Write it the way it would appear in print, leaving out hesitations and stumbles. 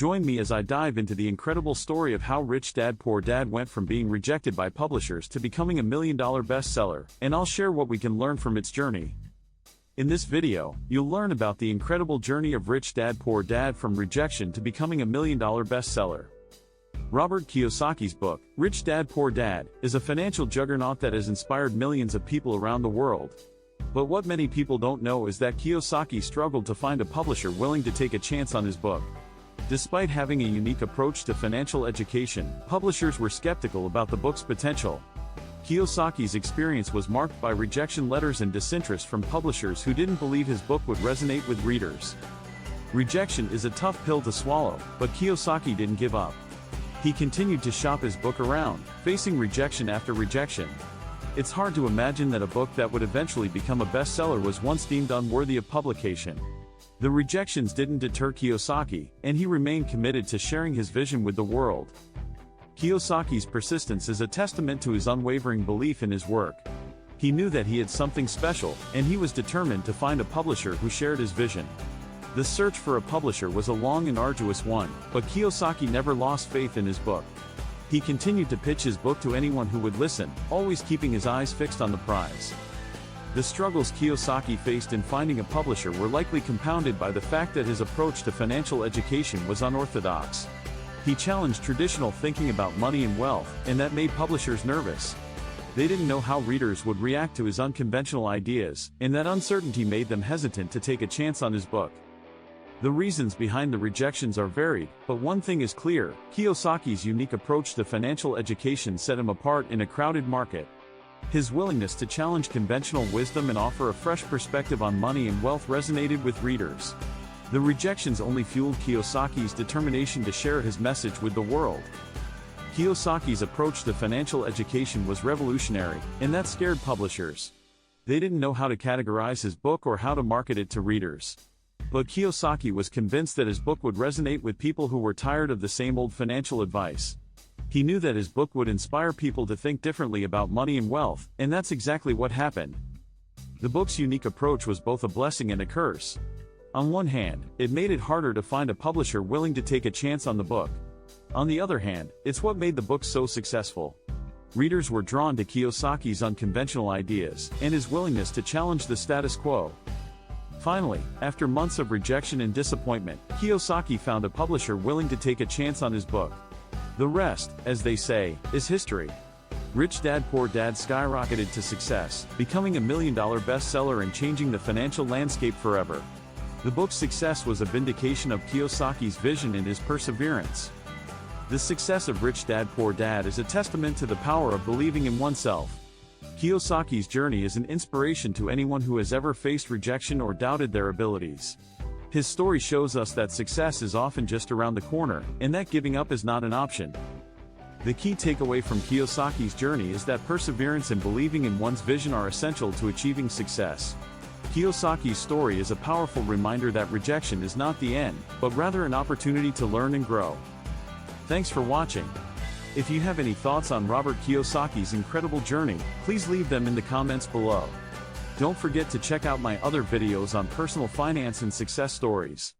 Join me as I dive into the incredible story of how Rich Dad Poor Dad went from being rejected by publishers to becoming a million-dollar bestseller, and I'll share what we can learn from its journey. In this video, you'll learn about the incredible journey of Rich Dad Poor Dad from rejection to becoming a million-dollar bestseller. Robert Kiyosaki's book, Rich Dad Poor Dad, is a financial juggernaut that has inspired millions of people around the world. But what many people don't know is that Kiyosaki struggled to find a publisher willing to take a chance on his book. Despite having a unique approach to financial education, publishers were skeptical about the book's potential. Kiyosaki's experience was marked by rejection letters and disinterest from publishers who didn't believe his book would resonate with readers. Rejection is a tough pill to swallow, but Kiyosaki didn't give up. He continued to shop his book around, facing rejection after rejection. It's hard to imagine that a book that would eventually become a bestseller was once deemed unworthy of publication. The rejections didn't deter Kiyosaki, and he remained committed to sharing his vision with the world. Kiyosaki's persistence is a testament to his unwavering belief in his work. He knew that he had something special, and he was determined to find a publisher who shared his vision. The search for a publisher was a long and arduous one, but Kiyosaki never lost faith in his book. He continued to pitch his book to anyone who would listen, always keeping his eyes fixed on the prize. The struggles Kiyosaki faced in finding a publisher were likely compounded by the fact that his approach to financial education was unorthodox. He challenged traditional thinking about money and wealth, and that made publishers nervous. They didn't know how readers would react to his unconventional ideas, and that uncertainty made them hesitant to take a chance on his book. The reasons behind the rejections are varied, but one thing is clear: Kiyosaki's unique approach to financial education set him apart in a crowded market. His willingness to challenge conventional wisdom and offer a fresh perspective on money and wealth resonated with readers. The rejections only fueled Kiyosaki's determination to share his message with the world. Kiyosaki's approach to financial education was revolutionary, and that scared publishers. They didn't know how to categorize his book or how to market it to readers. But Kiyosaki was convinced that his book would resonate with people who were tired of the same old financial advice. He knew that his book would inspire people to think differently about money and wealth, and that's exactly what happened. The book's unique approach was both a blessing and a curse. On one hand, it made it harder to find a publisher willing to take a chance on the book. On the other hand, it's what made the book so successful. Readers were drawn to Kiyosaki's unconventional ideas, and his willingness to challenge the status quo. Finally, after months of rejection and disappointment, Kiyosaki found a publisher willing to take a chance on his book. The rest, as they say, is history. Rich Dad Poor Dad skyrocketed to success, becoming a million-dollar bestseller and changing the financial landscape forever. The book's success was a vindication of Kiyosaki's vision and his perseverance. The success of Rich Dad Poor Dad is a testament to the power of believing in oneself. Kiyosaki's journey is an inspiration to anyone who has ever faced rejection or doubted their abilities. His story shows us that success is often just around the corner, and that giving up is not an option. The key takeaway from Kiyosaki's journey is that perseverance and believing in one's vision are essential to achieving success. Kiyosaki's story is a powerful reminder that rejection is not the end, but rather an opportunity to learn and grow. Thanks for watching. If you have any thoughts on Robert Kiyosaki's incredible journey, please leave them in the comments below. Don't forget to check out my other videos on personal finance and success stories.